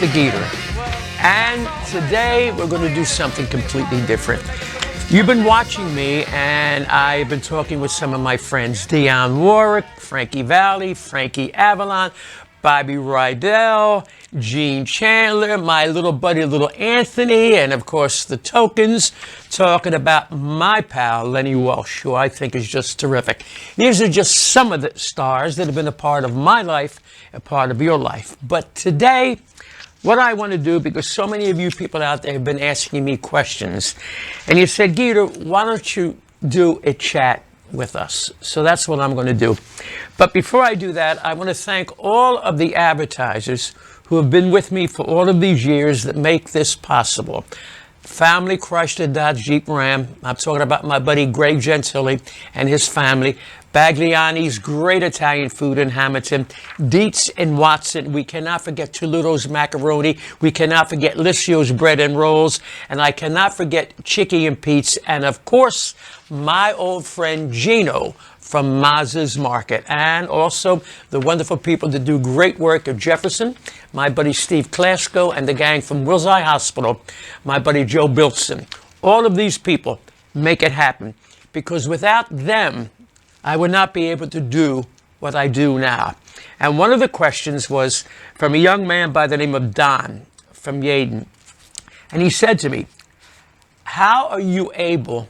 the Geator. And today we're going to do something completely different. You've been watching me, and I've been talking with some of my friends, Dionne Warwick, Frankie Valli, Frankie Avalon, Bobby Rydell, Gene Chandler, my little buddy, little Anthony, and of course the Tokens, talking about my pal, Lenny Welsh, who I think is just terrific. These are just some of the stars that have been a part of my life, a part of your life. But today, what I want to do, because so many of you people out there have been asking me questions, and you said, Geator, why don't you do a chat with us? So that's what I'm going to do. But before I do that, I want to thank all of the advertisers who have been with me for all of these years that make this possible. Family Chrysler Dodge Jeep Ram. I'm talking about my buddy Greg Gentili and his family. Bagliani's Great Italian Food in Hamilton. Dietz and Watson. We cannot forget Toludo's Macaroni. We cannot forget Liscio's Bread and Rolls. And I cannot forget Chicky and Pete's. And of course, my old friend Gino from Maz's Market. And also the wonderful people that do great work at Jefferson. My buddy Steve Klasko and the gang from Wills Eye Hospital. My buddy Joe Bilson. All of these people make it happen. Because without them, I would not be able to do what I do now. And one of the questions was from a young man by the name of Don from Yaden. And he said to me, how are you able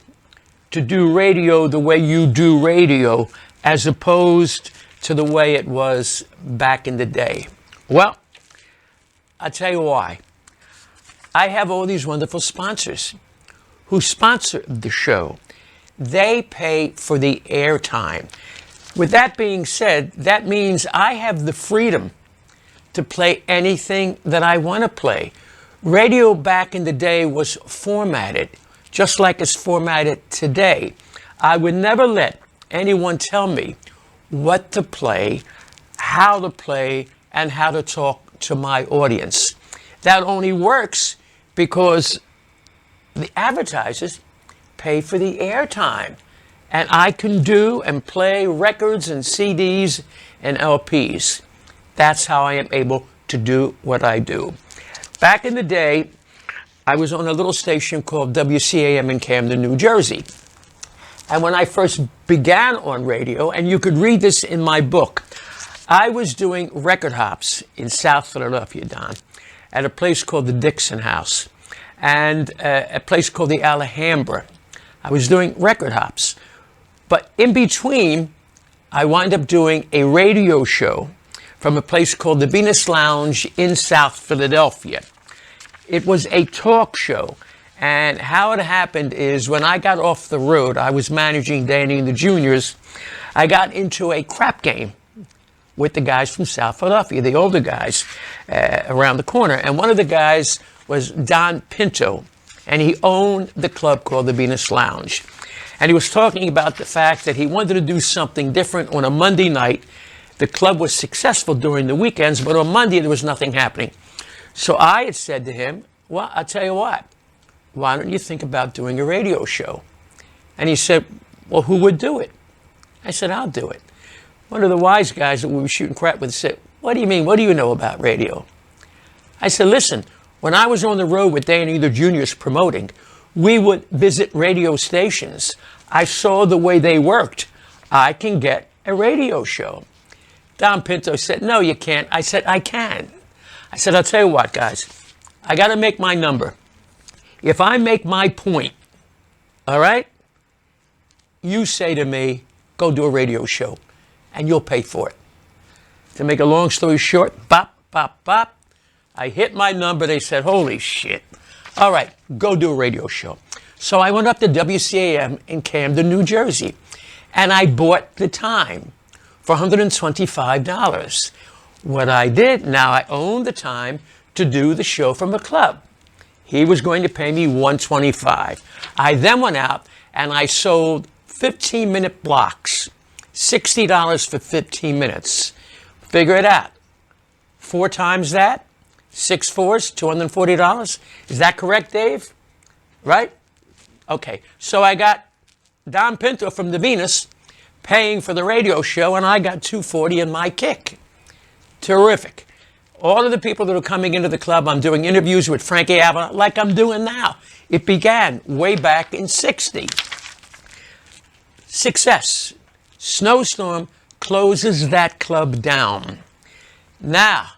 to do radio the way you do radio as opposed to the way it was back in the day? Well, I'll tell you why. I have all these wonderful sponsors who sponsor the show. They pay for the airtime. With that being said, that means I have the freedom to play anything that I want to play. Radio back in the day was formatted, just like it's formatted today. I would never let anyone tell me what to play, how to play, and how to talk to my audience. That only works because the advertisers pay for the airtime. And I can do and play records and CDs and LPs. That's how I am able to do what I do. Back in the day, I was on a little station called WCAM in Camden, New Jersey. And when I first began on radio, and you could read this in my book, I was doing record hops in South Philadelphia, Don, at a place called the Dixon House and a place called the Alhambra. I was doing record hops. But in between, I wound up doing a radio show from a place called the Venus Lounge in South Philadelphia. It was a talk show. And how it happened is when I got off the road, I was managing Danny and the Juniors. I got into a crap game with the guys from South Philadelphia, the older guys around the corner. And one of the guys was Don Pinto. And he owned the club called the Venus Lounge. And he was talking about the fact that he wanted to do something different on a Monday night. The club was successful during the weekends, but on Monday there was nothing happening. So I had said to him, well, I'll tell you what, why don't you think about doing a radio show? And he said, well, who would do it? I said, I'll do it. One of the wise guys that we were shooting crap with said, what do you mean? What do you know about radio? I said, listen, when I was on the road with Danny the Juniors promoting, we would visit radio stations. I saw the way they worked. I can get a radio show. Don Pinto said, no, you can't. I said, I can. I said, I'll tell you what, guys. I got to make my number. If I make my point, all right, you say to me, go do a radio show, and you'll pay for it. To make a long story short, bop, bop, bop. I hit my number. They said, holy shit. All right, go do a radio show. So I went up to WCAM in Camden, New Jersey, and I bought the time for $125. What I did, now I owned the time to do the show from a club. He was going to pay me $125. I then went out and I sold 15-minute blocks, $60 for 15 minutes. Figure it out. 4 times that, 6 fours, $240. Is that correct, Dave? Right? Okay. So I got Don Pinto from the Venus paying for the radio show, and I got $240 in my kick. Terrific. All of the people that are coming into the club, I'm doing interviews with Frankie Avalon like I'm doing now. It began way back in '60. Success. Snowstorm closes that club down. Now,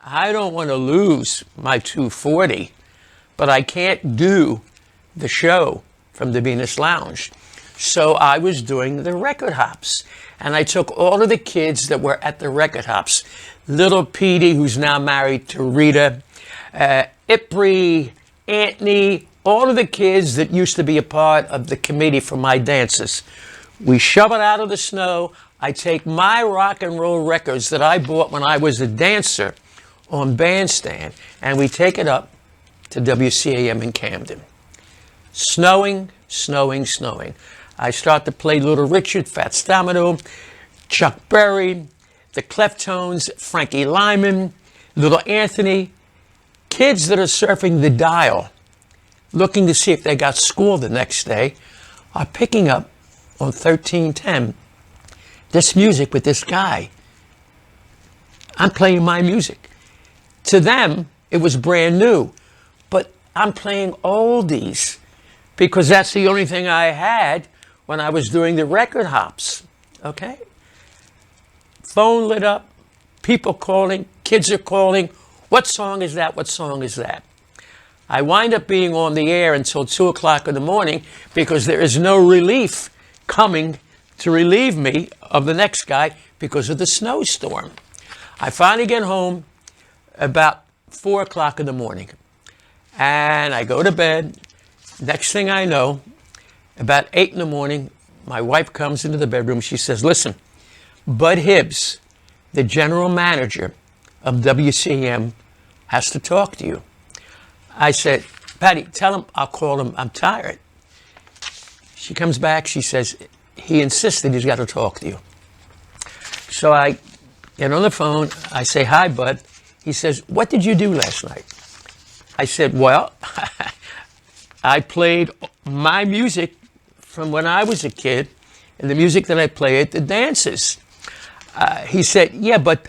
I don't want to lose my 240, but I can't do the show from the Venus Lounge. So I was doing the record hops. And I took all of the kids that were at the record hops. Little Petey, who's now married to Rita, Ipri, Anthony, all of the kids that used to be a part of the committee for my dances. We shove it out of the snow. I take my rock and roll records that I bought when I was a dancer on Bandstand, and we take it up to WCAM in Camden. Snowing, snowing, snowing. I start to play Little Richard, Fat Stamino, Chuck Berry, the Cleftones, Frankie Lyman, Little Anthony, kids that are surfing the dial, looking to see if they got school the next day, are picking up on 1310 this music with this guy. I'm playing my music. To them, it was brand new, but I'm playing oldies because that's the only thing I had when I was doing the record hops, okay? Phone lit up, people calling, kids are calling. What song is that? What song is that? I wind up being on the air until 2 o'clock in the morning because there is no relief coming to relieve me of the next guy because of the snowstorm. I finally get home about 4 o'clock in the morning and I go to bed. Next thing I know, about 8 in the morning, my wife comes into the bedroom. She says, listen, Bud Hibbs, the general manager of WCM, has to talk to you. I said, Patty, tell him I'll call him. I'm tired. She comes back. She says, he insisted he's got to talk to you. So I get on the phone. I say, hi, Bud. He says, what did you do last night? I said, well, I played my music from when I was a kid and the music that I play at the dances. He said, yeah, but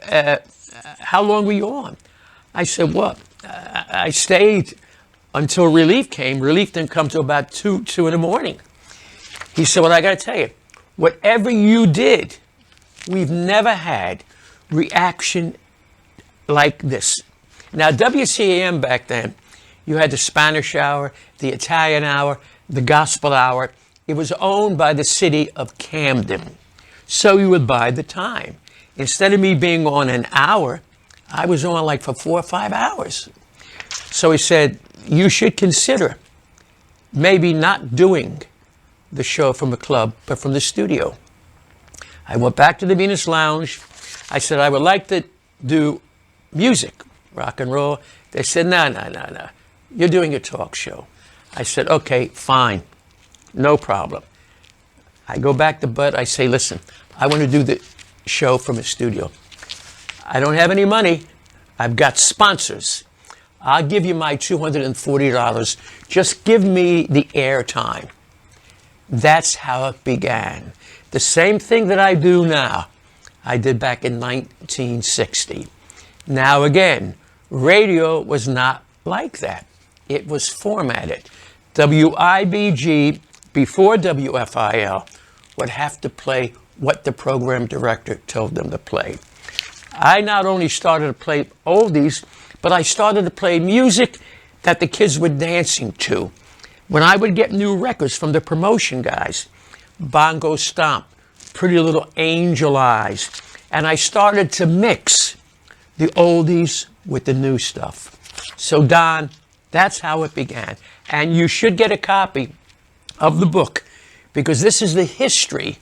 how long were you on? I said, well, I stayed until relief came. Relief didn't come till about 2 in the morning. He said, well, I got to tell you, whatever you did, we've never had reaction like this. Now, WCAM back then, you had the Spanish hour, the Italian hour, the gospel hour. It was owned by the city of Camden. So you would buy the time. Instead of me being on an hour, I was on like for 4 or 5 hours. So he said, you should consider maybe not doing the show from a club, but from the studio. I went back to the Venus Lounge. I said, I would like to do music, rock and roll. They said, no. You're doing a talk show. I said, okay, fine. No problem. I go back to Bud. I say, listen, I want to do the show from a studio. I don't have any money. I've got sponsors. I'll give you my $240. Just give me the air time. That's how it began. The same thing that I do now, I did back in 1960. Now again, radio was not like that. It was formatted. WIBG, before WFIL, would have to play what the program director told them to play. I not only started to play oldies, but I started to play music that the kids were dancing to. When I would get new records from the promotion guys, Bongo Stomp, Pretty Little Angel Eyes, and I started to mix the oldies with the new stuff. So Don, that's how it began. And you should get a copy of the book because this is the history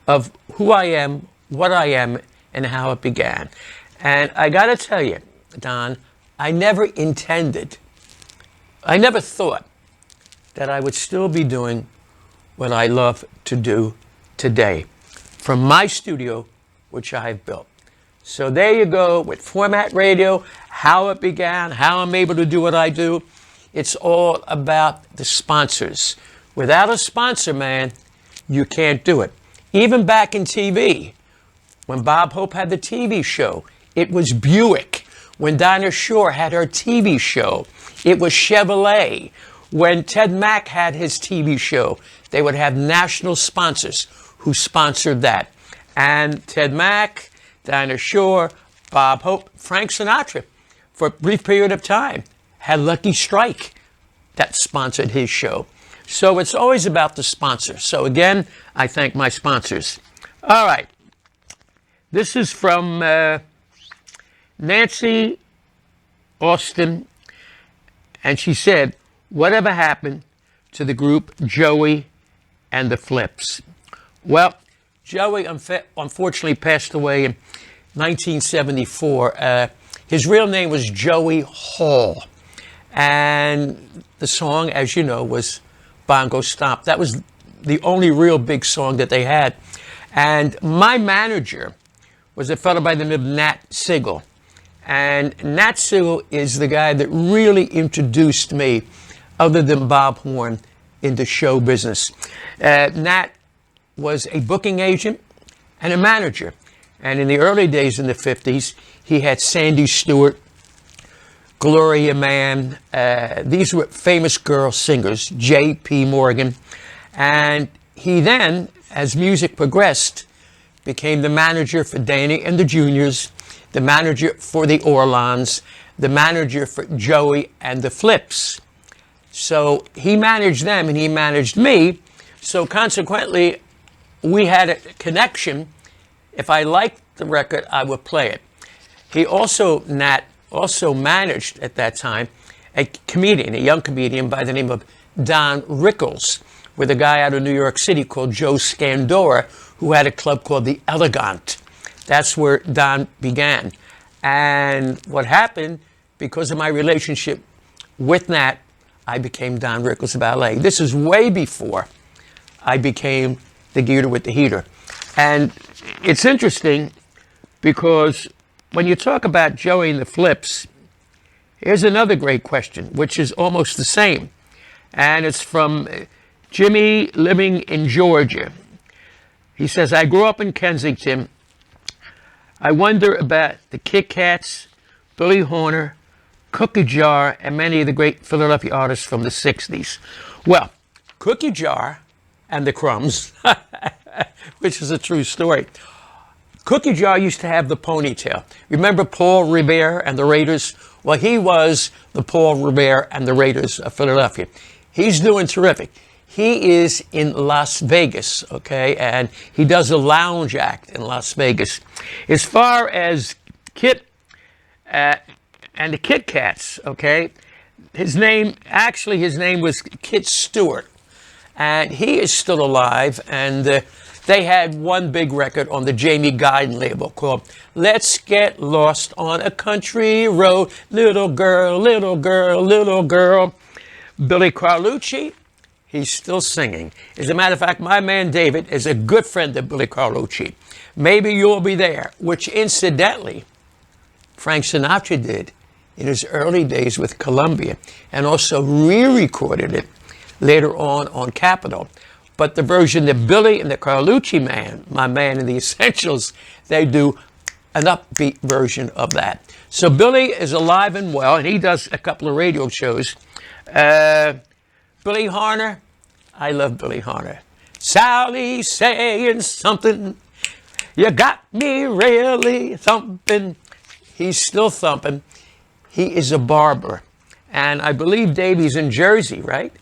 of who I am, what I am, and how it began. And I got to tell you, Don, I never thought that I would still be doing what I love to do today from my studio, which I've built. So there you go with Format Radio, how it began, how I'm able to do what I do. It's all about the sponsors. Without a sponsor, man, you can't do it. Even back in TV, when Bob Hope had the TV show, it was Buick. When Dinah Shore had her TV show, it was Chevrolet. When Ted Mack had his TV show, they would have national sponsors who sponsored that. And Ted Mack, Dinah Shore, Bob Hope, Frank Sinatra, for a brief period of time, had Lucky Strike that sponsored his show. So it's always about the sponsor. So again, I thank my sponsors. All right. This is from Nancy Austin, and she said, whatever happened to the group Joey and the Flips? Well, Joey unfortunately passed away in 1974. His real name was Joey Hall. And the song, as you know, was Bongo Stomp. That was the only real big song that they had. And my manager was a fellow by the name of Nat Sigel. And Nat Sigel is the guy that really introduced me, other than Bob Horn, into show business. Nat was a booking agent and a manager. And in the early days in the 50s, he had Sandy Stewart, Gloria Mann. These were famous girl singers, J.P. Morgan. And he then, as music progressed, became the manager for Danny and the Juniors, the manager for the Orlons, the manager for Joey and the Flips. So he managed them and he managed me. So consequently, we had a connection. If I liked the record, I would play it. He also, Nat, also managed at that time a comedian, a young comedian by the name of Don Rickles, with a guy out of New York City called Joe Scandora, who had a club called the Elegant. That's where Don began. And what happened, because of my relationship with Nat, I became Don Rickles Ballet. This is way before I became the Geator with the Heater. And it's interesting because when you talk about Joey and the Flips, here's another great question, which is almost the same. And it's from Jimmy living in Georgia. He says, I grew up in Kensington. I wonder about the Kit Kats, Billy Horner, Cookie Jar, and many of the great Philadelphia artists from the 60s. Well, Cookie Jar and the Crumbs, which is a true story. Cookie Jar used to have the ponytail. Remember Paul Revere and the Raiders? Well, he was the Paul Revere and the Raiders of Philadelphia. He's doing terrific. He is in Las Vegas, okay, and he does a lounge act in Las Vegas. As far as Kit and the Kit Kats, okay, his name was Kit Stewart, and he is still alive, and they had one big record on the Jamie Guyton label called Let's Get Lost on a Country Road, Little Girl, Little Girl, Little Girl. Billy Carlucci, he's still singing. As a matter of fact, my man David is a good friend of Billy Carlucci. Maybe You'll Be There, which incidentally, Frank Sinatra did in his early days with Columbia, and also re-recorded it later on Capitol. But the version that Billy and the Carlucci man, my man in the Essentials, they do an upbeat version of that. So Billy is alive and well, and he does a couple of radio shows. Billy Horner, I love Billy Horner. Sally saying something, you got me really thumping. He's still thumping. He is a barber. And I believe Davey's in Jersey, right?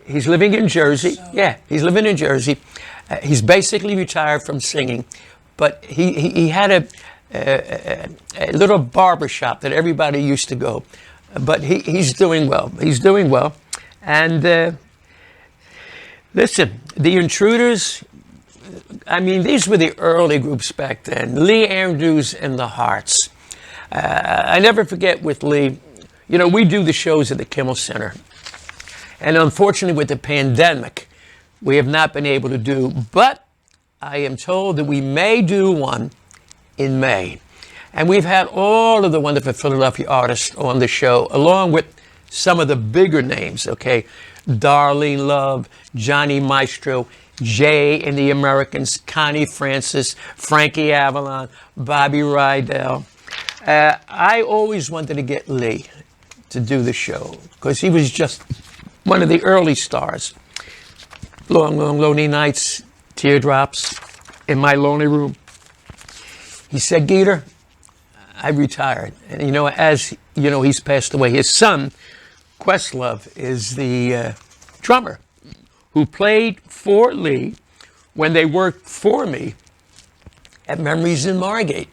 He's living in Jersey. Yeah, he's living in Jersey. He's basically retired from singing. But he had a little barber shop that everybody used to go. But he's doing well. He's doing well. And listen, the Intruders, I mean, these were the early groups back then. Lee Andrews and the Hearts. I never forget with Lee, you know, we do the shows at the Kimmel Center. And unfortunately, with the pandemic, we have not been able to do, but I am told that we may do one in May. And we've had all of the wonderful Philadelphia artists on the show, along with some of the bigger names, okay? Darlene Love, Johnny Maestro, Jay and the Americans, Connie Francis, Frankie Avalon, Bobby Rydell. I always wanted to get Lee to do the show because he was just one of the early stars. Long, long, lonely nights, teardrops in my lonely room. He said, Geator, I retired. And as you know, he's passed away. His son, Questlove, is the drummer who played for Lee when they worked for me at Memories in Margate.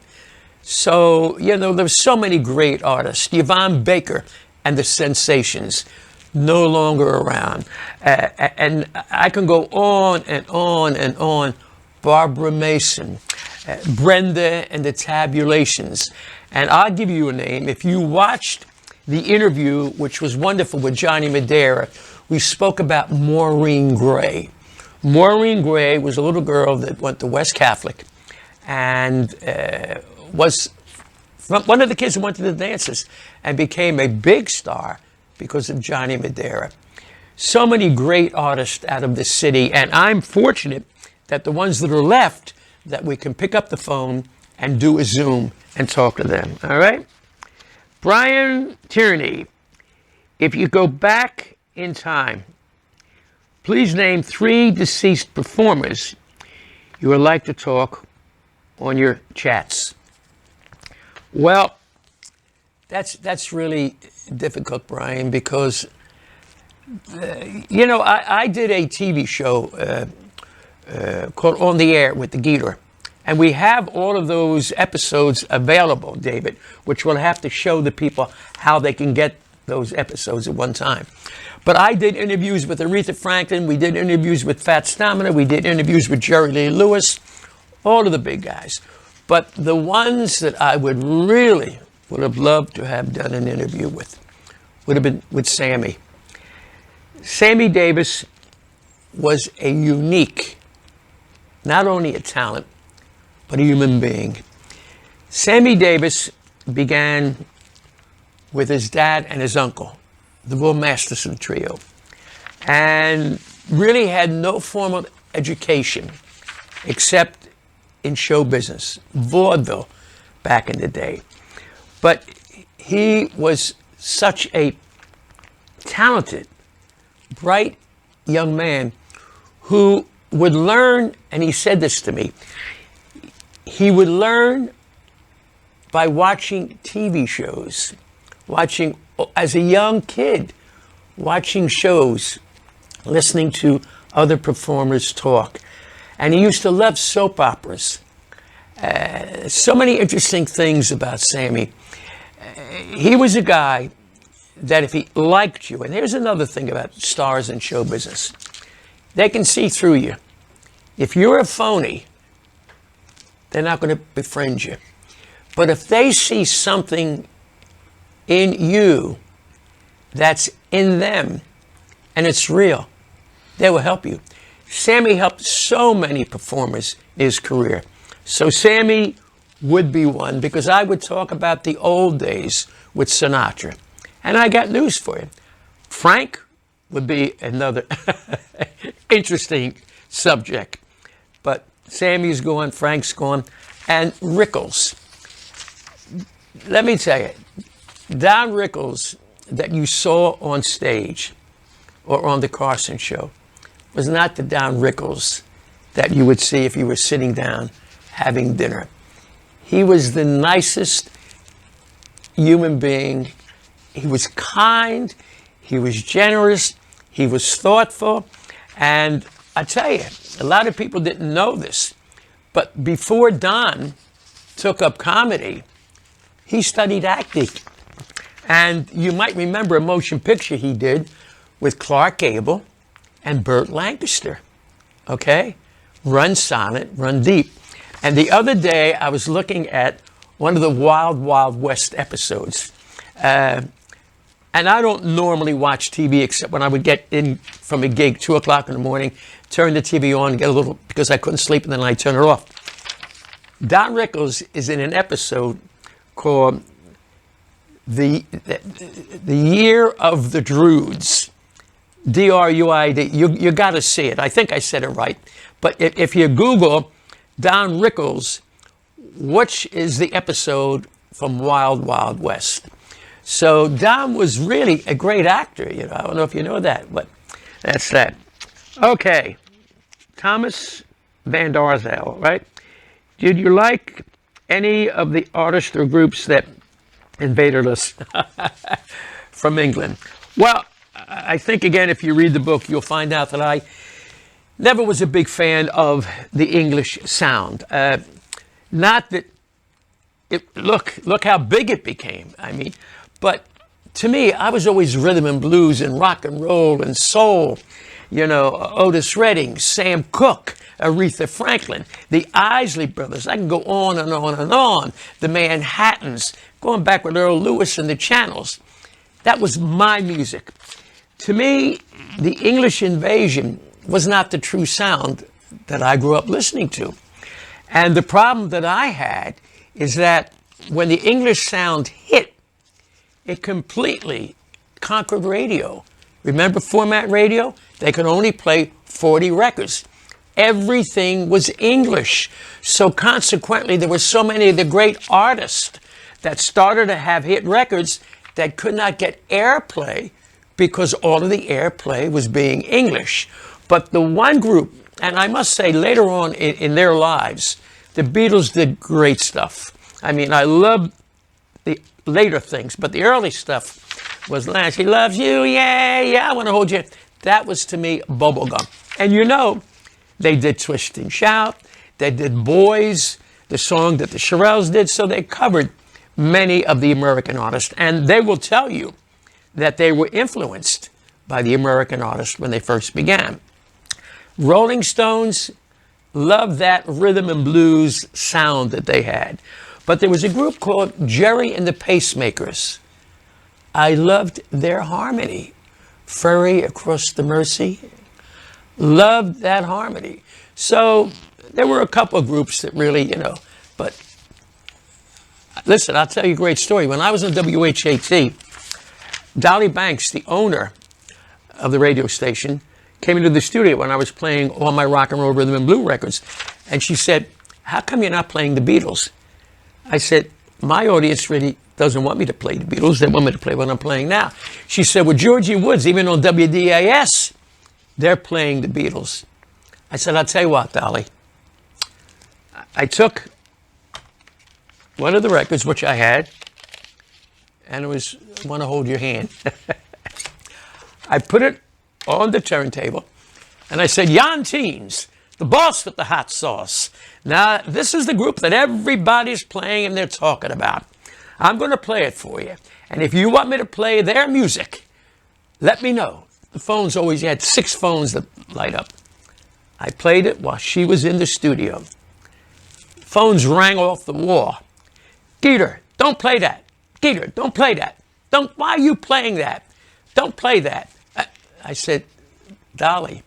So, there's so many great artists. Yvonne Baker and the Sensations, no longer around. And I can go on and on and on. Barbara Mason, Brenda and the Tabulations. And I'll give you a name. If you watched the interview, which was wonderful with Johnny Madeira, we spoke about Maureen Gray. Maureen Gray was a little girl that went to West Catholic and was one of the kids who went to the dances and became a big star because of Johnny Madeira. So many great artists out of this city, and I'm fortunate that the ones that are left, that we can pick up the phone and do a Zoom and talk to them, all right? Brian Tierney, if you go back in time, please name 3 deceased performers you would like to talk on your chats. Well, that's really difficult, Brian, because, I did a TV show called On the Air with the Geator. And we have all of those episodes available, David, which we'll have to show the people how they can get those episodes at one time. But I did interviews with Aretha Franklin. We did interviews with Fats Domino. We did interviews with Jerry Lee Lewis, all of the big guys. But the ones that I would have loved to have done an interview with would have been with Sammy. Sammy Davis was a unique, not only a talent, but a human being. Sammy Davis began with his dad and his uncle, the Will Masterson Trio, and really had no formal education except in show business, vaudeville back in the day. But he was such a talented, bright young man who would learn, and he said this to me, he would learn by watching TV shows, as a young kid, watching shows, listening to other performers talk. And he used to love soap operas. So many interesting things about Sammy. He was a guy that if he liked you, and here's another thing about stars in show business, they can see through you. If you're a phony, they're not going to befriend you. But if they see something in you that's in them and it's real, they will help you. Sammy helped so many performers in his career. So Sammy would be one, because I would talk about the old days with Sinatra. And I got news for you. Frank would be another interesting subject. But Sammy's gone, Frank's gone, and Rickles. Let me tell you, Don Rickles that you saw on stage or on the Carson show was not the Don Rickles that you would see if you were sitting down having dinner. He was the nicest human being. He was kind, he was generous, he was thoughtful, and I tell you, a lot of people didn't know this, but before Don took up comedy, he studied acting. And you might remember a motion picture he did with Clark Gable and Burt Lancaster, okay? Run Silent, Run Deep. And the other day, I was looking at one of the Wild Wild West episodes. And I don't normally watch TV except when I would get in from a gig, 2 o'clock in the morning, turn the TV on, get a little, because I couldn't sleep, and then I'd turn it off. Don Rickles is in an episode called the Year of the Druids, D-R-U-I-D. You got to see it. I think I said it right. But if you Google Don Rickles, which is the episode from Wild Wild West. So Don was really a great actor. You know, I don't know if you know that, but that's that. Okay, Thomas Van Darzale, right? Did you like any of the artists or groups that invaded us from England? Well, I think, again, if you read the book, you'll find out that I never was a big fan of the English sound. Not that look how big it became. I mean, but to me, I was always rhythm and blues and rock and roll and soul. You know, Otis Redding, Sam Cooke, Aretha Franklin, the Isley Brothers. I can go on and on and on. The Manhattans, going back with Earl Lewis and the Channels. That was my music. To me, the English invasion was not the true sound that I grew up listening to. And the problem that I had is that when the English sound hit, it completely conquered radio. Remember format radio? They could only play 40 records. Everything was English. So consequently, there were so many of the great artists that started to have hit records that could not get airplay because all of the airplay was being English. But the one group, and I must say later on in their lives, the Beatles did great stuff. I mean, I love the later things, but the early stuff was Lance, he loves you, yeah, yeah, I want to hold you. That was, to me, bubblegum. And you know, they did Twist and Shout, they did Boys, the song that the Shirelles did, so they covered many of the American artists, and they will tell you that they were influenced by the American artists when they first began. Rolling Stones loved that rhythm and blues sound that they had. But there was a group called Jerry and the Pacemakers. I loved their harmony. Ferry Across the Mersey. Loved that harmony. So there were a couple of groups that really, you know, but listen, I'll tell you a great story. When I was on WHAT, Dolly Banks, the owner of the radio station, came into the studio when I was playing all my rock and roll rhythm and blues records. And she said, how come you're not playing the Beatles? I said, my audience really doesn't want me to play the Beatles. They want me to play what I'm playing now. She said, well, Georgie Woods, even on WDAS, they're playing the Beatles. I said, I'll tell you what, Dolly. I took one of the records, which I had, and it was I Want to Hold Your Hand. I put it on the turntable, and I said, Jan Teens, the boss with the hot sauce. Now, this is the group that everybody's playing and they're talking about. I'm going to play it for you. And if you want me to play their music, let me know. The phones always had 6 phones that light up. I played it while she was in the studio. Phones rang off the wall. Geator, don't play that. Geator, don't play that. Why are you playing that? Don't play that. I said, Dolly,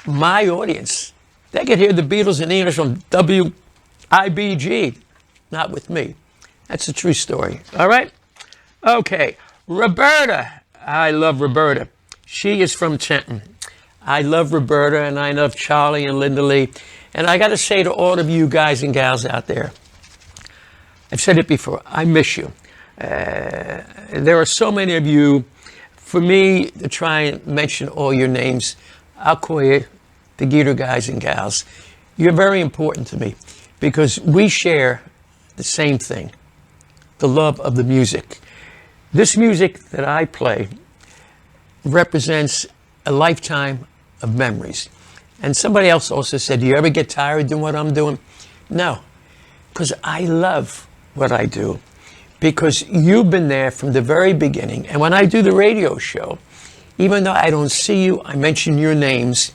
my audience, they could hear the Beatles in English on WIBG, not with me. That's a true story. All right? Okay. Roberta. I love Roberta. She is from Trenton. I love Roberta, and I love Charlie and Linda Lee. And I got to say to all of you guys and gals out there, I've said it before, I miss you. There are so many of you. For me to try and mention all your names, I'll call you the Geator guys and gals. You're very important to me because we share the same thing, the love of the music. This music that I play represents a lifetime of memories. And somebody else also said, do you ever get tired of doing what I'm doing? No, because I love what I do. Because you've been there from the very beginning. And when I do the radio show, even though I don't see you, I mention your names,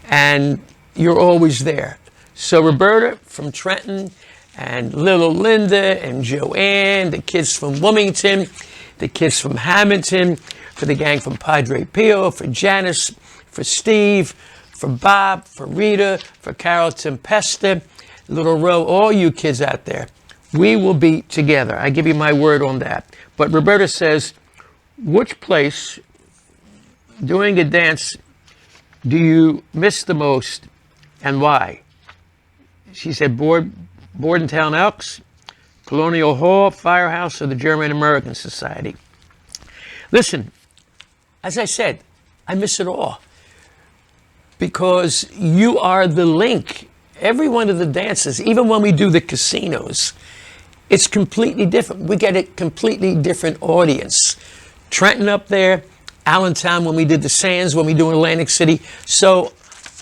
and you're always there. So Roberta from Trenton, and little Linda, and Joanne, the kids from Wilmington, the kids from Hamilton, for the gang from Padre Pio, for Janice, for Steve, for Bob, for Rita, for Carol Tempesta, Little Row, all you kids out there. We will be together. I give you my word on that. But Roberta says, which place doing a dance do you miss the most and why? She said, Bordentown Elks, Colonial Hall, Firehouse of the German American Society. Listen, as I said, I miss it all because you are the link. Every one of the dances, even when we do the casinos, it's completely different. We get a completely different audience. Trenton up there, Allentown when we did the Sands, when we do Atlantic City. So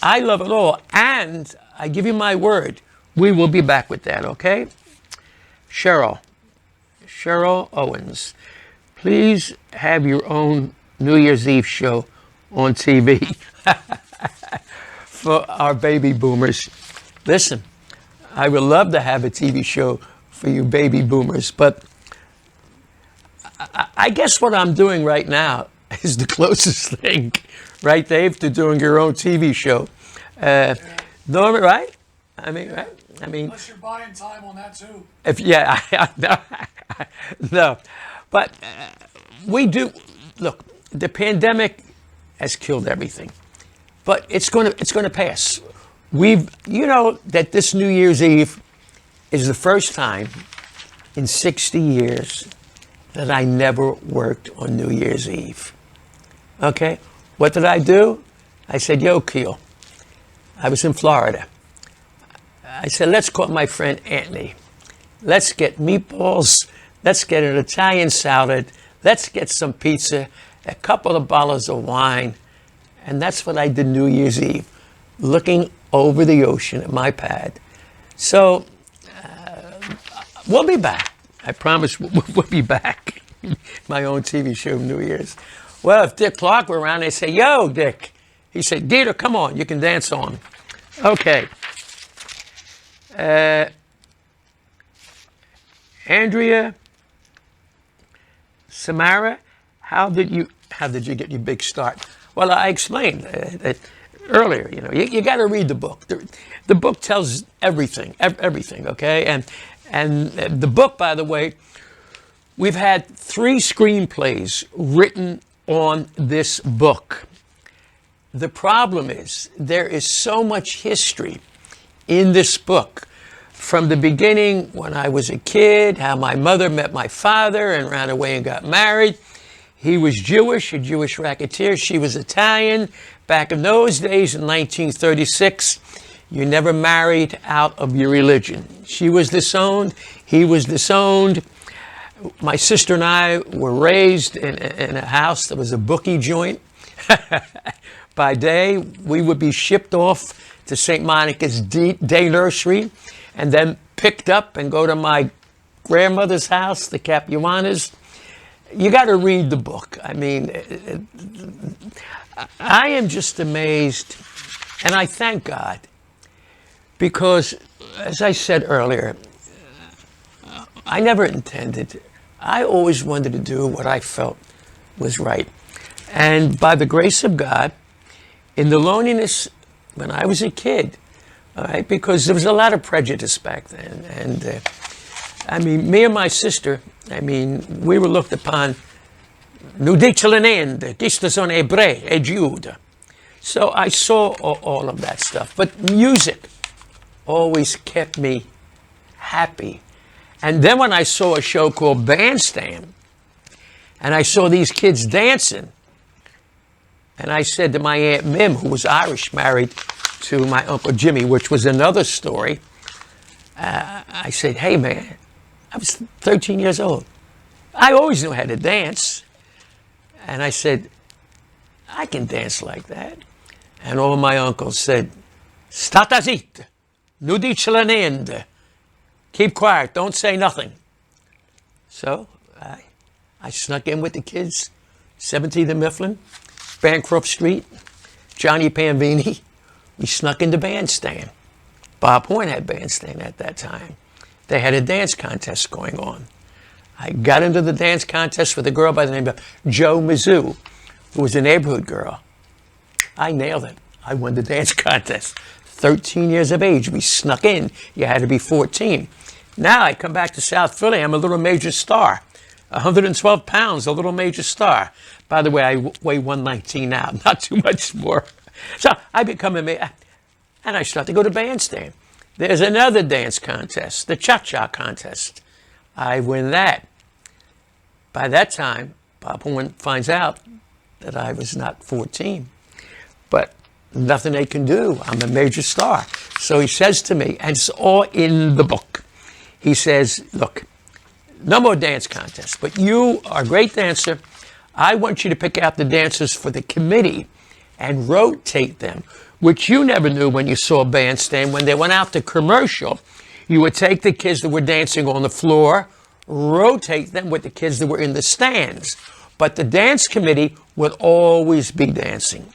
I love it all. And I give you my word, we will be back with that, okay? Cheryl Owens, please have your own New Year's Eve show on TV for our baby boomers. Listen, I would love to have a TV show for you baby boomers, but I guess what I'm doing right now is the closest thing, right, Dave, to doing your own TV show. Norman, right? I mean, right? I mean, unless you're buying time on that too. No, but we do. Look, the pandemic has killed everything, but it's going to pass. You know that this New Year's Eve is the first time in 60 years that I never worked on New Year's Eve. Okay, what did I do? I said, yo, Keel. I was in Florida. I said, let's call my friend Anthony. Let's get meatballs. Let's get an Italian salad. Let's get some pizza, a couple of bottles of wine. And that's what I did New Year's Eve, looking over the ocean at my pad. So we'll be back. I promise we'll be back. My own TV show, New Year's. Well, if Dick Clark were around, they say, yo, Dick. He said, Geator, come on, you can dance on. Okay. Andrea, Samara, how did you get your big start? Well, I explained that earlier. You know, you got to read the book. The book tells everything, okay? And the book, by the way, we've had 3 screenplays written on this book. The problem is there is so much history in this book. From the beginning, when I was a kid, how my mother met my father and ran away and got married. He was Jewish, a Jewish racketeer. She was Italian. Back in those days, in 1936, you never married out of your religion. She was disowned. He was disowned. My sister and I were raised in a house that was a bookie joint. By day, we would be shipped off to St. Monica's day nursery and then picked up and go to my grandmother's house, the Capuanas. You got to read the book. I mean, I am just amazed, and I thank God, because, as I said earlier, I never intended. I always wanted to do what I felt was right. And by the grace of God, in the loneliness when I was a kid, all right, because there was a lot of prejudice back then. And I mean, me and my sister, I mean, we were looked upon, nu dice l'enende, queste sono ebrei e Giuda. So I saw all of that stuff. But music always kept me happy. And then when I saw a show called Bandstand, and I saw these kids dancing, and I said to my Aunt Mim, who was Irish, married to my Uncle Jimmy, which was another story, I said, hey, man, I was 13 years old. I always knew how to dance. And I said, I can dance like that. And all my uncles said, Stata zitta, nu dice l'enende. Keep quiet, don't say nothing. So I snuck in with the kids, 17th and Mifflin, Bancroft Street, Johnny Panvini. We snuck into Bandstand. Bob Horn had Bandstand at that time. They had a dance contest going on. I got into the dance contest with a girl by the name of Jo Mizzou, who was a neighborhood girl. I nailed it. I won the dance contest. 13 years of age, we snuck in. You had to be 14. Now I come back to South Philly, I'm a little major star. 112 pounds, a little major star. By the way, I weigh 119 now, not too much more. So I become a major, and I start to go to Bandstand. There's another dance contest, the Cha-Cha contest. I win that. By that time, Bob Horn finds out that I was not 14. But nothing they can do. I'm a major star. So he says to me, and it's all in the book. He says, look, no more dance contests, but you are a great dancer. I want you to pick out the dancers for the committee and rotate them, which you never knew when you saw Bandstand. When they went out to commercial, you would take the kids that were dancing on the floor, rotate them with the kids that were in the stands. But the dance committee would always be dancing.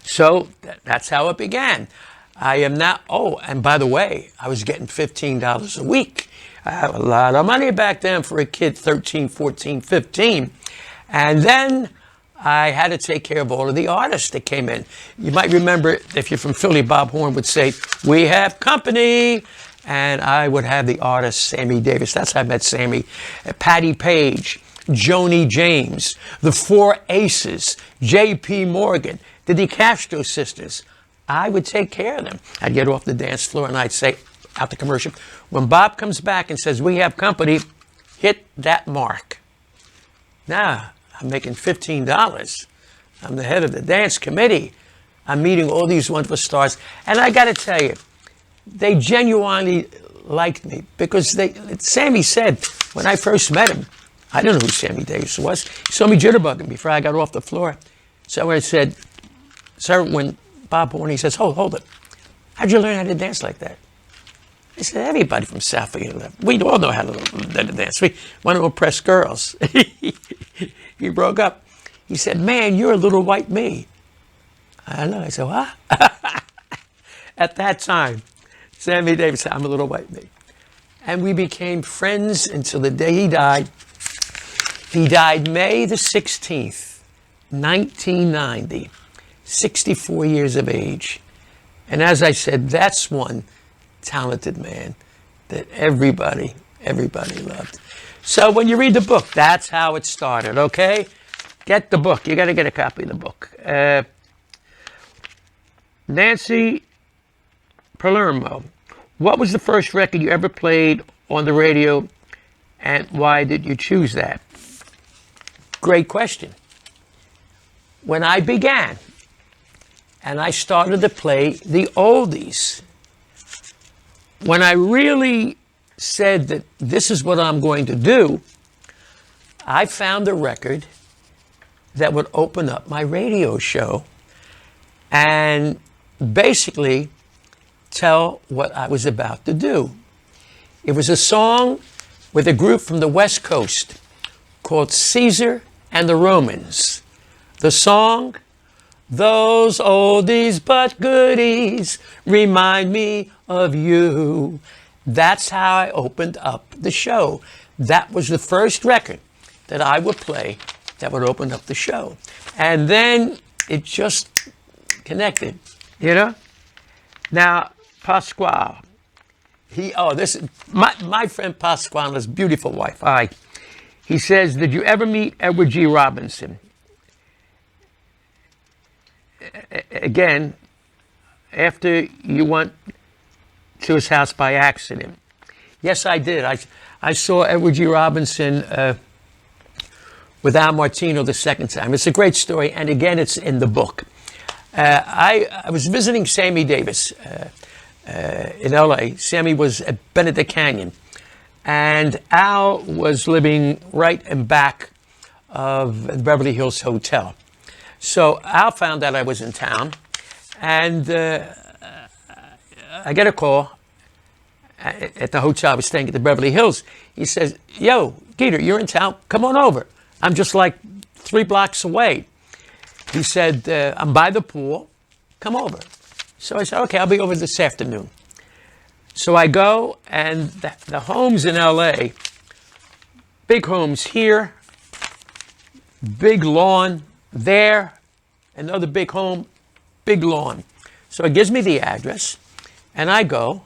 So that's how it began. I am now, oh, and by the way, I was getting $15 a week. I had a lot of money back then for a kid, 13, 14, 15. And then I had to take care of all of the artists that came in. You might remember, if you're from Philly, Bob Horn would say, we have company. And I would have the artist, Sammy Davis. That's how I met Sammy. Patty Page, Joni James, the Four Aces, J.P. Morgan, the DeCastro sisters. I would take care of them. I'd get off the dance floor and I'd say, out the commercial, when Bob comes back and says, we have company, hit that mark. Now, I'm making $15. I'm the head of the dance committee. I'm meeting all these wonderful stars. And I got to tell you, they genuinely liked me because Sammy said, when I first met him, I didn't know who Sammy Davis was. He saw me jitterbugging before I got off the floor. So I said, sir, when Bob Horn, he says, hold it. How'd you learn how to dance like that? I said, everybody from South Philly, we all know how to dance. We want to impress girls. He broke up. He said, man, you're a little white me. I know. I said, what? At that time, Sammy Davis said, I'm a little white me. And we became friends until the day he died. He died May the 16th, 1990, 64 years of age. And as I said, that's one talented man that everybody loved. So when you read the book, that's how it started, okay? Get the book. You got to get a copy of the book. Nancy Palermo, what was the first record you ever played on the radio, and why did you choose that? Great question. When I began, and I started to play the oldies, when I really said that this is what I'm going to do, I found a record that would open up my radio show and basically tell what I was about to do. It was a song with a group from the West Coast called Caesar and the Romans. The song, those oldies but goodies remind me of you. That's how I opened up the show. That was the first record that I would play that would open up the show. And then it just connected, you know? Now, Pasquale, my friend Pasquale and his beautiful wife. He says, did you ever meet Edward G. Robinson? Again, after you went to his house by accident. Yes, I did. I saw Edward G. Robinson with Al Martino the second time. It's a great story, and again, it's in the book. I was visiting Sammy Davis in L.A. Sammy was at Benedict Canyon, and Al was living right in back of the Beverly Hills Hotel. So Al found out I was in town, and I get a call at the hotel. I was staying at the Beverly Hills. He says, yo, Geator, you're in town. Come on over. I'm just like 3 blocks away. He said, I'm by the pool. Come over. So I said, okay, I'll be over this afternoon. So I go, and the homes in L.A., big homes here, big lawn there, another big home, big lawn. So it gives me the address, and I go,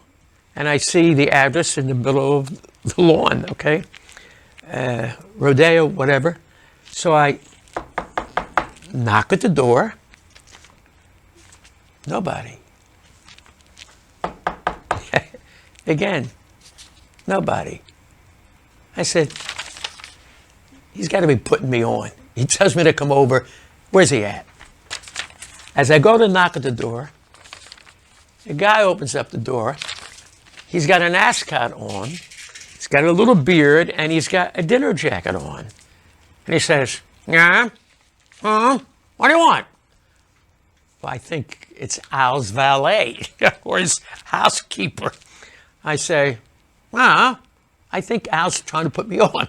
and I see the address in the middle of the lawn, okay? Rodeo, whatever. So I knock at the door. Nobody. Again, nobody. I said, he's got to be putting me on. He tells me to come over. Where's he at? As I go to knock at the door, the guy opens up the door. He's got an ascot on. He's got a little beard, and he's got a dinner jacket on. And he says, yeah? What do you want? Well, I think it's Al's valet or his housekeeper. I say, I think Al's trying to put me on.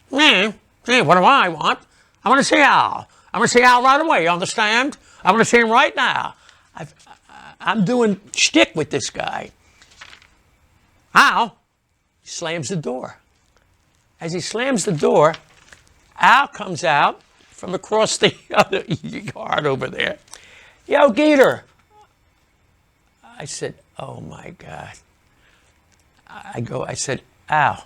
Hey, what do I want? I want to see Al. I want to see Al right away, you understand? I want to see him right now. I'm doing shtick with this guy. Al slams the door. As he slams the door, Al comes out from across the other yard over there. Yo, Geator. I said, oh my God. I said, Al,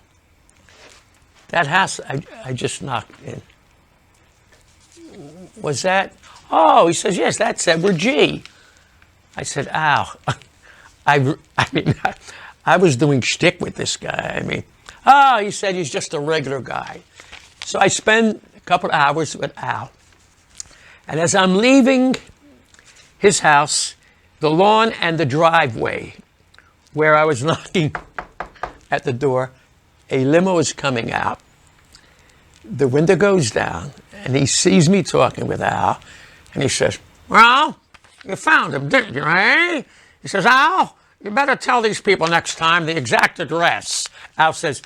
that house I just knocked in, was that? Oh, he says, yes, that's Edward G. I said, Al, I was doing shtick with this guy. He said he's just a regular guy. So I spend a couple of hours with Al. And as I'm leaving his house, the lawn and the driveway where I was knocking at the door, a limo is coming out. The window goes down, and he sees me talking with Al, and he says, well, you found him, didn't you, eh? He says, Al, you better tell these people next time the exact address. Al says,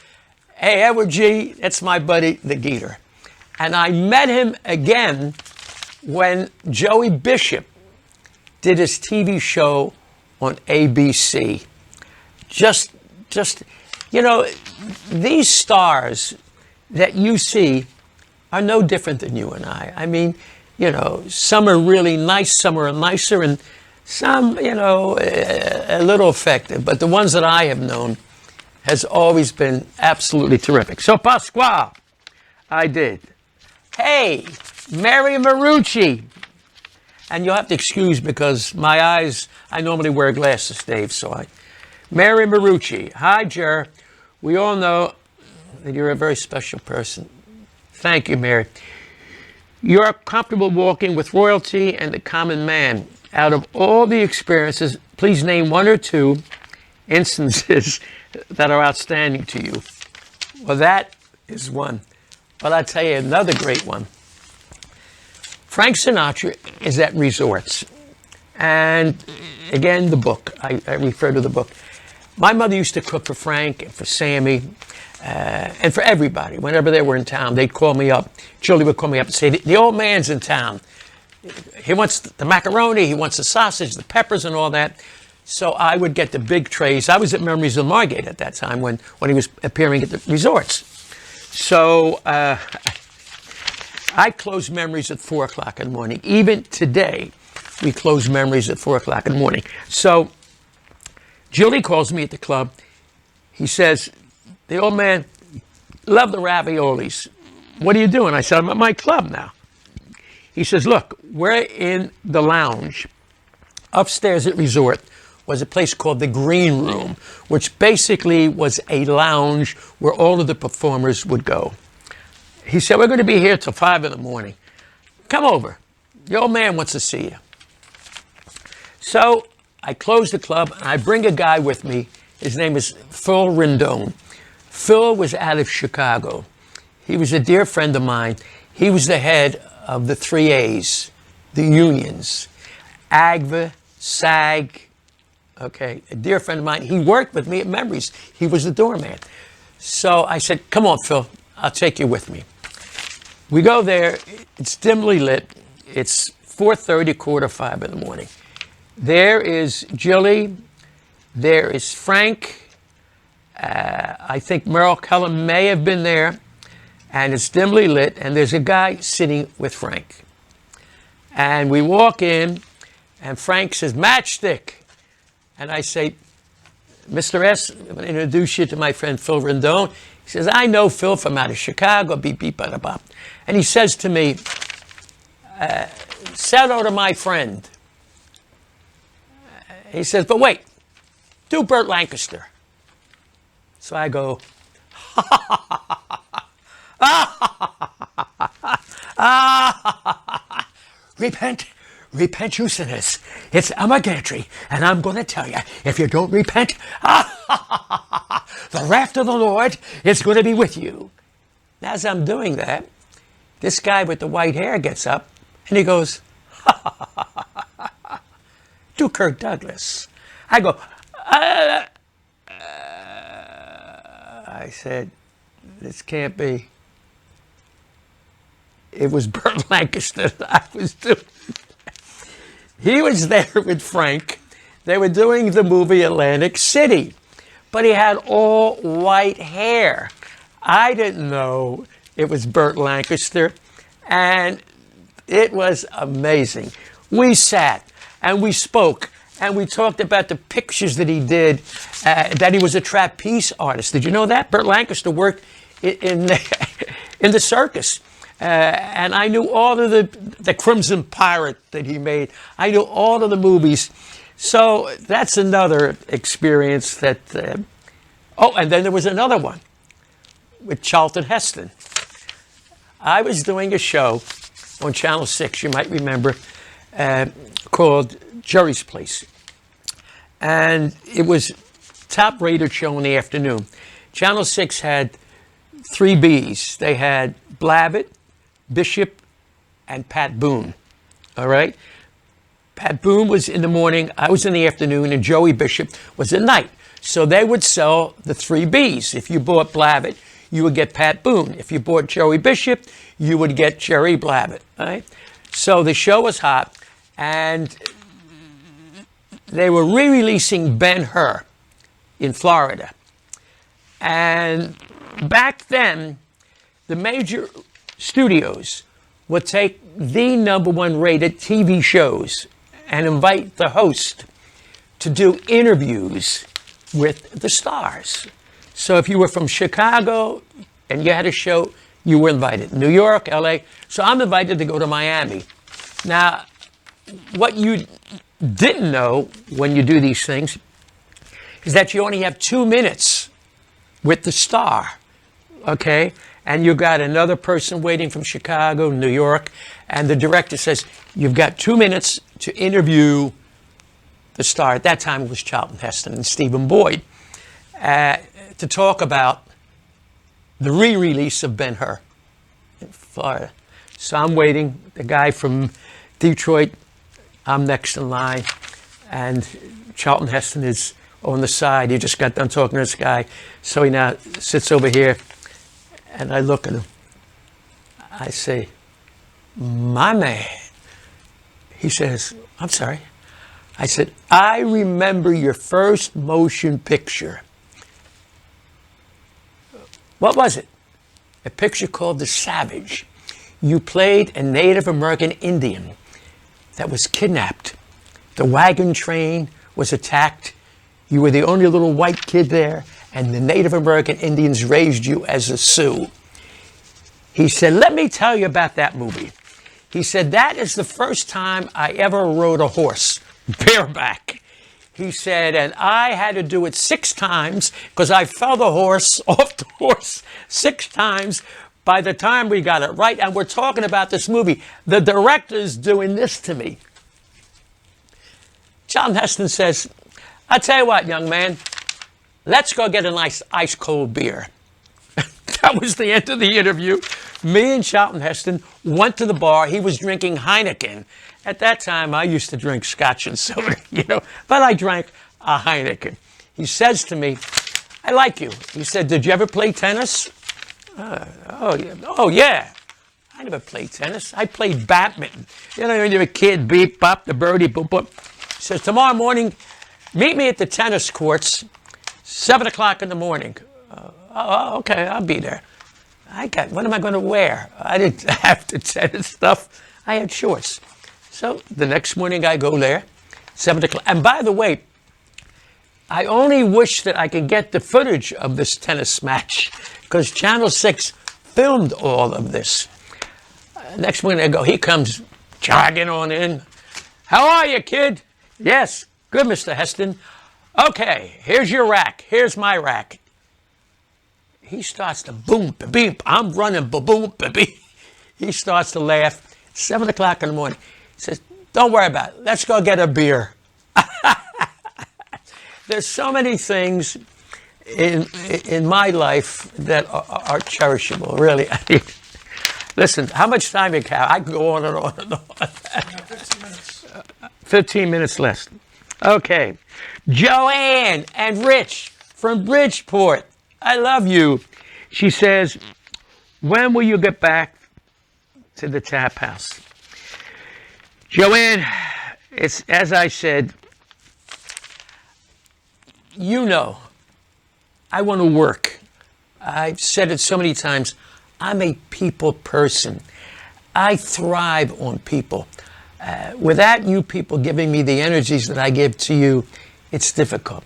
hey, Edward G., that's my buddy, the Geator. And I met him again when Joey Bishop did his TV show on ABC. Just, these stars that you see are no different than you and I. Some are really nice, some are nicer, and some, a little effective. But the ones that I have known has always been absolutely terrific. So, Pasquale, I did. Hey, Mary Marucci. And you'll have to excuse because my eyes, I normally wear glasses, Dave, Mary Marucci. Hi, Jer. We all know that you're a very special person. Thank you, Mary. You're comfortable walking with royalty and the common man. Out of all the experiences, please name one or two instances that are outstanding to you. Well, that is one. But I'll tell you another great one. Frank Sinatra is at resorts. And again, the book. I refer to the book. My mother used to cook for Frank and for Sammy and for everybody. Whenever they were in town, they'd call me up. Julie would call me up and say, the old man's in town. He wants the macaroni, he wants the sausage, the peppers and all that. So I would get the big trays. I was at Memories of Margate at that time when he was appearing at the resorts. So I close Memories at 4 o'clock in the morning. Even today, we close Memories at 4 o'clock in the morning. So Julie calls me at the club. He says, the old man, love the raviolis. What are you doing? I said, I'm at my club now. He says, look, we're in the lounge. Upstairs at Resort was a place called the Green Room, which basically was a lounge where all of the performers would go. He said, we're going to be here till 5 in the morning. Come over. The old man wants to see you. So I close the club, and I bring a guy with me. His name is Phil Rendon. Phil was out of Chicago. He was a dear friend of mine. He was the head of the 3 A's, the unions, AGVA, SAG, okay, a dear friend of mine. He worked with me at Memories. He was the doorman. So I said, come on, Phil, I'll take you with me. We go there. It's dimly lit. It's 4:30, 4:45 in the morning. There is Jilly. There is Frank. I think Merle Kellum may have been there. And it's dimly lit. And there's a guy sitting with Frank. And we walk in. And Frank says, Matchstick. And I say, Mr. S, I'm going to introduce you to my friend Phil Rendon. He says, I know Phil from out of Chicago, beep, beep, bada, bop. And he says to me, say hello to my friend. He says, but wait, do Burt Lancaster. So I go, Repent. Repent, you sinners. It's Armageddon, and I'm going to tell you, if you don't repent, the wrath of the Lord is going to be with you. As I'm doing that, this guy with the white hair gets up, and he goes, to Kirk Douglas. I go, I said, this can't be. It was Burt Lancaster that I was doing. He was there with Frank. They were doing the movie Atlantic City, but he had all white hair. I didn't know it was Burt Lancaster, and it was amazing. We sat and we spoke and we talked about the pictures that he did, that he was a trapeze artist. Did you know that? Burt Lancaster worked in the circus. And I knew all of the Crimson Pirate that he made. I knew all of the movies. So that's another experience that... oh, and then there was another one with Charlton Heston. I was doing a show on Channel 6, you might remember, called Jerry's Place. And it was top-rated show in the afternoon. Channel 6 had 3 Bs. They had Blavitt, Bishop, and Pat Boone. All right? Pat Boone was in the morning, I was in the afternoon, and Joey Bishop was at night. So they would sell the 3 Bs. If you bought Blavitt, you would get Pat Boone. If you bought Joey Bishop, you would get Jerry Blavitt. All right? So the show was hot, and they were re-releasing Ben-Hur in Florida. And back then, the major studios would take the #1 rated TV shows and invite the host to do interviews with the stars. So if you were from Chicago and you had a show, you were invited. New York, LA. So I'm invited to go to Miami. Now, what you didn't know when you do these things is that you only have 2 minutes with the star, okay? And you got another person waiting from Chicago, New York, and the director says, you've got 2 minutes to interview the star. At that time, it was Charlton Heston and Stephen Boyd, to talk about the re-release of Ben-Hur in Florida. So I'm waiting. The guy from Detroit, I'm next in line, and Charlton Heston is on the side. He just got done talking to this guy, so he now sits over here. And I look at him. I say, my man. He says, I'm sorry. I said, I remember your first motion picture. What was it? A picture called The Savage. You played a Native American Indian that was kidnapped. The wagon train was attacked. You were the only little white kid there, and the Native American Indians raised you as a Sioux. He said, let me tell you about that movie. He said, that is the first time I ever rode a horse, bareback. He said, and I had to do it 6 times because I fell the horse off the horse 6 times by the time we got it right. And we're talking about this movie. The director's doing this to me. John Heston says, I tell you what, young man, let's go get a nice ice-cold beer. That was the end of the interview. Me and Charlton Heston went to the bar. He was drinking Heineken. At that time, I used to drink Scotch and soda, but I drank a Heineken. He says to me, I like you. He said, did you ever play tennis? Oh, yeah. I never played tennis. I played badminton. When you're a kid, beep, bop, the birdie, boop, boop. He says, tomorrow morning, meet me at the tennis courts, 7 o'clock in the morning. Okay, I'll be there. What am I going to wear? I didn't have the tennis stuff. I had shorts. So the next morning I go there, 7 o'clock. And by the way, I only wish that I could get the footage of this tennis match because Channel 6 filmed all of this. Next morning I go, he comes jogging on in. How are you, kid? Yes, good, Mr. Heston. Okay, here's your rack. Here's my rack. he starts to boom, beep. I'm running, boom, beep. He starts to laugh. 7 o'clock in the morning. He says, don't worry about it. Let's go get a beer. There's so many things in my life that are cherishable, really. Listen, how much time you have? I can go on and on and on. 15 minutes. 15 minutes less. Okay. Joanne and Rich from Bridgeport. I love you. She says, when will you get back to the tap house? Joanne, it's as I said, you know, I want to work. I've said it so many times. I'm a people person. I thrive on people. Without you people giving me the energies that I give to you, it's difficult.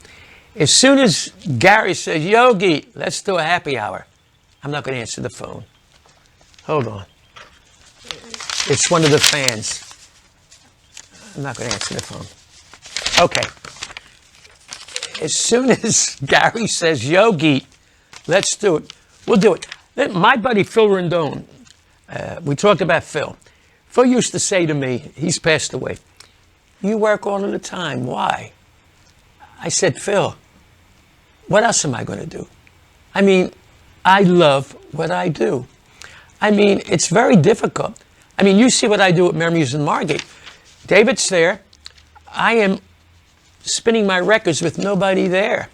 As soon as Gary says, Yogi, let's do a happy hour, I'm not going to answer the phone. Hold on. It's one of the fans. I'm not going to answer the phone. Okay. As soon as Gary says, Yogi, let's do it, we'll do it. Then my buddy Phil Rendon, we talked about Phil. Phil used to say to me, he's passed away, you work all of the time. Why? I said, Phil, what else am I going to do? I mean, I love what I do. I mean, it's very difficult. I mean, you see what I do at Memories in Margate. David's there. I am spinning my records with nobody there.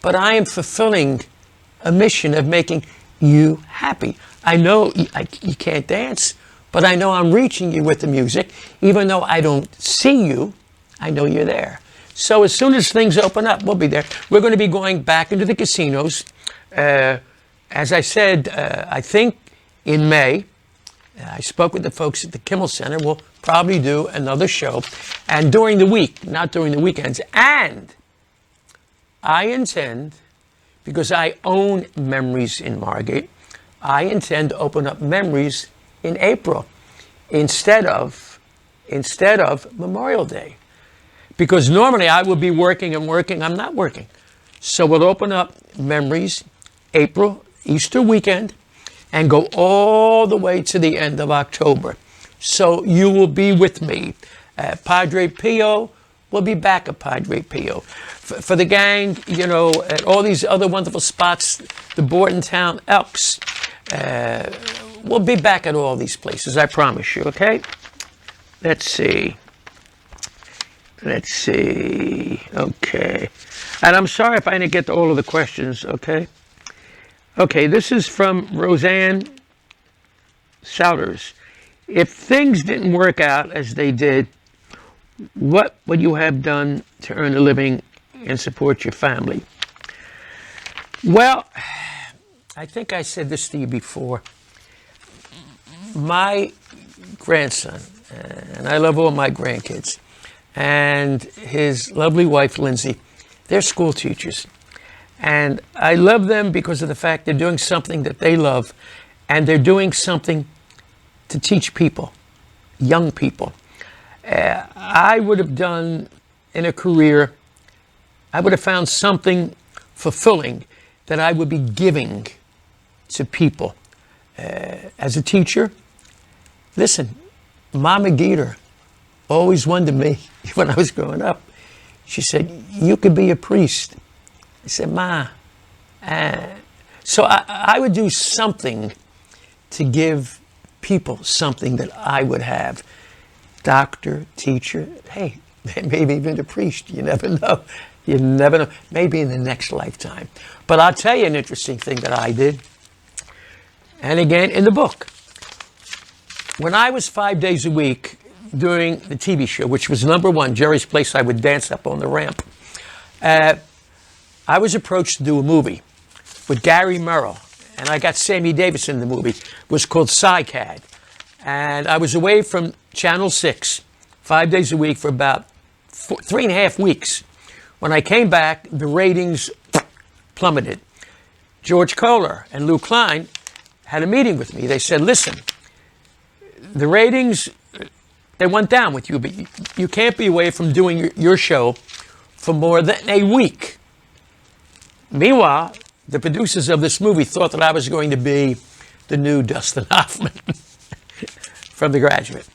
But I am fulfilling a mission of making you happy. I know you can't dance, but I know I'm reaching you with the music. Even though I don't see you, I know you're there. So as soon as things open up, we'll be there. We're going to be going back into the casinos. As I said, I think in May, I spoke with the folks at the Kimmel Center. We'll probably do another show. And during the week, not during the weekends. And I intend, because I own Memories in Margate, I intend to open up Memories in April instead of Memorial Day. Because normally I will be working and working. I'm not working. So we'll open up Memories April, Easter weekend, and go all the way to the end of October. So you will be with me. Padre Pio will be back at Padre Pio. For the gang, you know, at all these other wonderful spots, the Bordentown Elks, we'll be back at all these places, I promise you, okay? Let's see. Okay. And I'm sorry if I didn't get to all of the questions, okay? Okay, this is from Roseanne Souders. If things didn't work out as they did, what would you have done to earn a living and support your family? Well, I think I said this to you before. My grandson, and I love all my grandkids, and his lovely wife, Lindsay, they're school teachers. And I love them because of the fact they're doing something that they love, and they're doing something to teach people, young people. I would have done in a career, I would have found something fulfilling that I would be giving to people. As a teacher, listen, Mama Geator always wondered me when I was growing up. She said, you could be a priest. I said, Ma. So I would do something to give people something that I would have. Doctor, teacher, hey, maybe even a priest. You never know. You never know. Maybe in the next lifetime. But I'll tell you an interesting thing that I did. And again, in the book. When I was 5 days a week doing the TV show, which was #1, Jerry's Place, I would dance up on the ramp. I was approached to do a movie with Gary Merrill, and I got Sammy Davis in the movie. It was called SciCad. And I was away from Channel 6 5 days a week for about 3.5 weeks. When I came back, the ratings plummeted. George Kohler and Lou Klein had a meeting with me. They said, listen, the ratings, they went down with you, but you can't be away from doing your show for more than a week. Meanwhile, the producers of this movie thought that I was going to be the new Dustin Hoffman from The Graduate.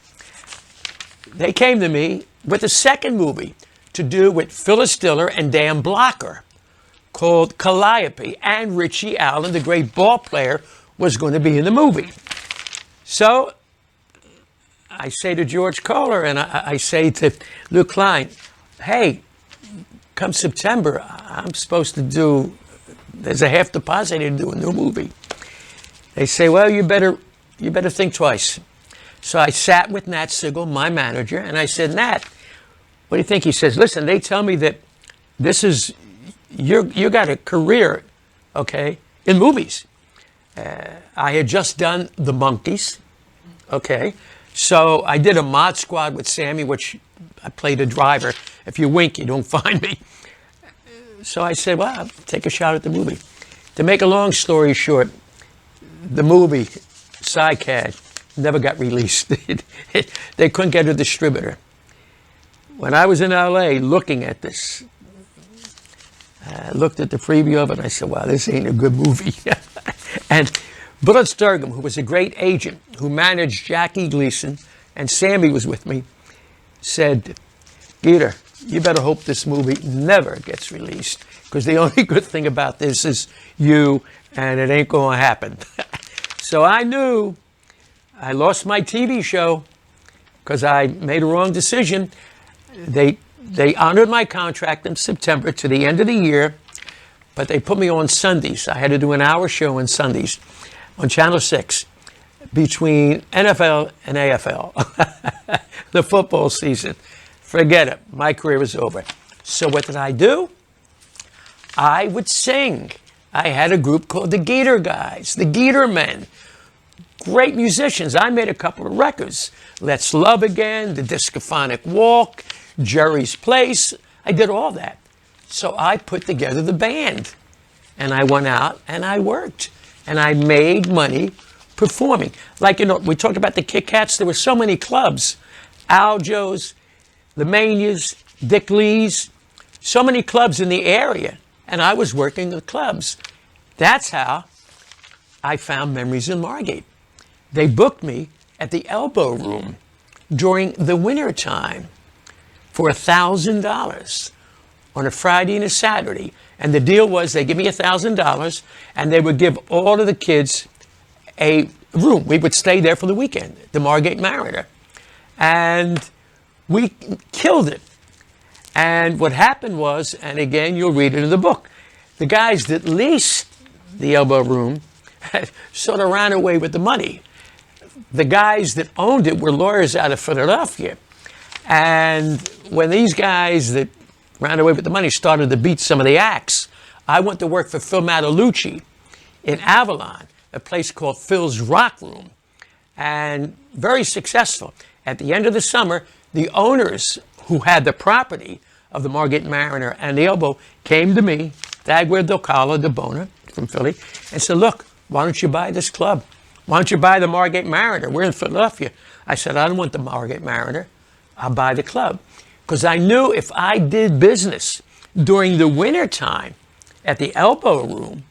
They came to me with a second movie to do with Phyllis Diller and Dan Blocker called Calliope, and Richie Allen, the great ball player, was going to be in the movie. So I say to George Kohler and I say to Luke Klein, hey, come September, I'm supposed to do, there's a half deposit to do a new movie. They say, well, you better think twice. So I sat with Nat Sigel, my manager, and I said, Nat, what do you think? He says, listen, they tell me that this is, you got a career, okay, in movies. I had just done The Monkees, okay. So I did a Mod Squad with Sammy, which I played a driver. If you wink, you don't find me. So I said, well, I'll take a shot at the movie. To make a long story short, the movie, Psycad, never got released. They couldn't get a distributor. When I was in LA looking at this, I looked at the preview of it and I said, wow, this ain't a good movie. And Bullet Sturgum, who was a great agent who managed Jackie Gleason, and Sammy was with me, said, Geator, you better hope this movie never gets released, because the only good thing about this is you, and it ain't going to happen. So I knew I lost my TV show because I made a wrong decision. They honored my contract in September to the end of the year, but they put me on Sundays. I had to do an hour show on Sundays on Channel 6 between NFL and AFL, the football season. Forget it. My career was over. So what did I do? I would sing. I had a group called the Geator Guys, the Geator Men. Great musicians. I made a couple of records. Let's Love Again, The Discophonic Walk, Jerry's Place. I did all that. So I put together the band. And I went out and I worked. And I made money performing. Like, you know, we talked about the Kit Kats. There were so many clubs. Aljo's, the Manias, Dick Lee's. So many clubs in the area. And I was working the clubs. That's how I found Memories in Margate. They booked me at the Elbow Room during the winter time for $1,000 on a Friday and a Saturday. And the deal was they give me $1,000 and they would give all of the kids a room. We would stay there for the weekend, the Margate Mariner. And we killed it. And what happened was, and again, you'll read it in the book, the guys that leased the Elbow Room sort of ran away with the money. The guys that owned it were lawyers out of Philadelphia. And when these guys that ran away with the money started to beat some of the acts, I went to work for Phil Matalucci in Avalon, a place called Phil's Rock Room, and very successful. At the end of the summer, the owners who had the property of the Margate Mariner and the Elbow came to me, Dagwer Docala de Bona from Philly, and said, look, why don't you buy this club? Why don't you buy the Margate Mariner? We're in Philadelphia. I said, I don't want the Margate Mariner. I'll buy the club. Because I knew if I did business during the winter time at the Elbow Room,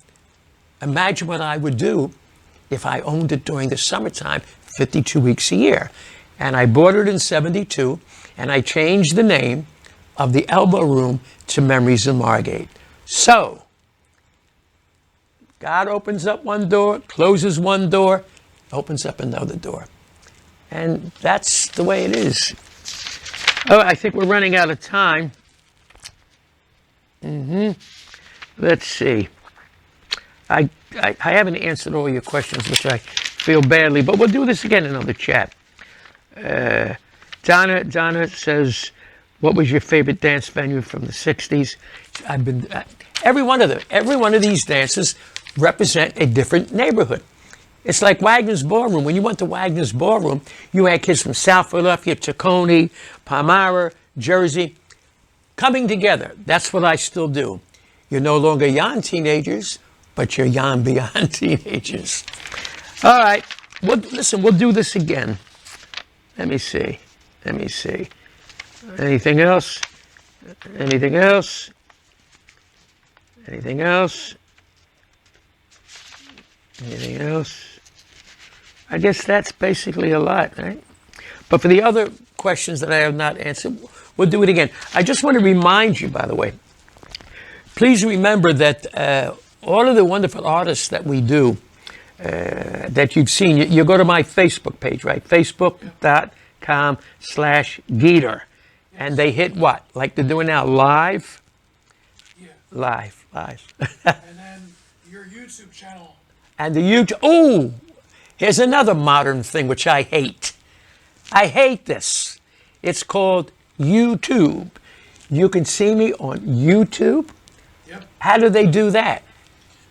imagine what I would do if I owned it during the summertime, 52 weeks a year. And I bought it in 72, and I changed the name of the Elbow Room to Memories in Margate. So, God opens up one door, closes one door, opens up another door. And that's the way it is. Oh, I think we're running out of time. Let's see. I haven't answered all your questions, which I feel badly, but we'll do this again in another chat. Donna says, what was your favorite dance venue from the 60s? I've been, every one of them, every one of these dances represent a different neighborhood. It's like Wagner's Ballroom. When you went to Wagner's Ballroom, you had kids from South Philadelphia, Tacony, Palmyra, Jersey, coming together. That's what I still do. You're no longer young teenagers, but you're young beyond teenagers. All right. Well, listen, we'll do this again. Let me see. Anything else? Anything else? Anything else? I guess that's basically a lot, right? But for the other questions that I have not answered, we'll do it again. I just want to remind you, by the way, please remember that all of the wonderful artists that we do, that you've seen, you go to my Facebook page, right? Facebook.com/Geator. And they hit what? Like they're doing now, live? Yeah. Live. And then your YouTube channel. And the YouTube, oh, here's another modern thing which I hate. I hate this. It's called YouTube. You can see me on YouTube. Yep. How do they do that?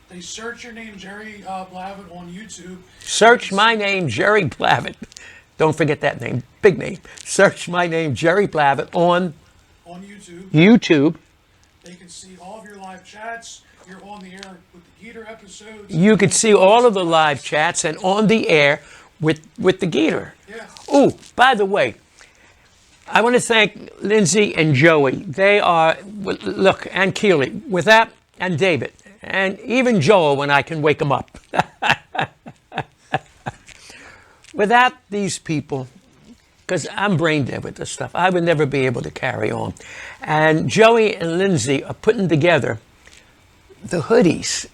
They search your name, Jerry Blavitt, on YouTube. Search my name, Jerry Blavitt. Don't forget that name, big name. Search my name, Jerry Blavitt, on YouTube. They can see all of your live chats. You're on the air with the Geator episodes. You could see all of the live chats and on the air with the Geator. Yeah. Oh, by the way, I want to thank Lindsay and Joey. They are, look, and Keely, with that, and David, and even Joel when I can wake him up. Without these people, because I'm brain dead with this stuff, I would never be able to carry on. And Joey and Lindsay are putting together the hoodies,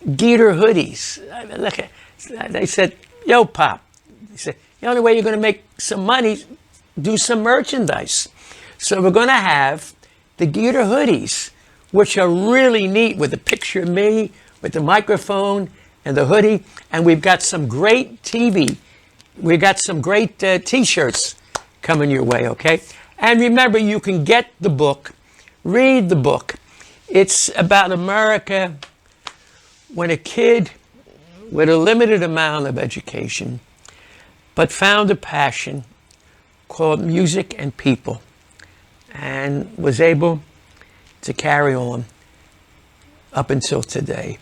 Geator hoodies. Look, they said, yo, Pop, they said, the only way you're going to make some money, do some merchandise. So we're going to have the Geator hoodies, which are really neat with a picture of me, with the microphone and the hoodie. And we've got some great TV. We've got some great T-shirts coming your way, okay? And remember, you can get the book, read the book. It's about America when a kid with a limited amount of education, but found a passion called music and people, and was able to carry on up until today.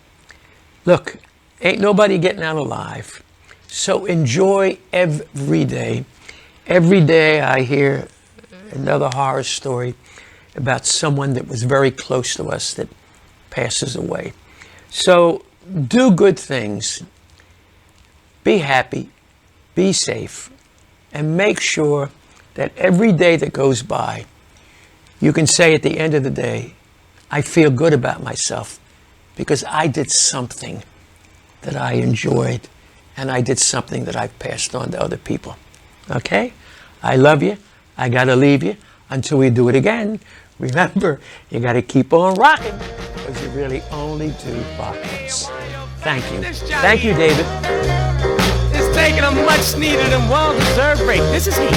Look, ain't nobody getting out alive. So enjoy every day. Every day I hear another horror story about someone that was very close to us that passes away. So do good things. Be happy. Be safe. And make sure that every day that goes by, you can say at the end of the day, I feel good about myself because I did something that I enjoyed. And I did something that I've passed on to other people. Okay? I love you. I got to leave you until we do it again. Remember, you got to keep on rocking because you really only do rock hits. Thank you. Thank you, David. It's taking a much needed and well-deserved break. This is Heat.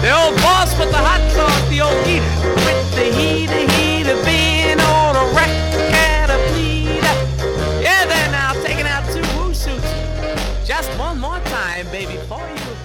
The old boss with the hot sauce, the old Geator. With the heater being on a rack and a bleeder. Yeah, they're now taking out two woo suits. Just one more time, baby, for you.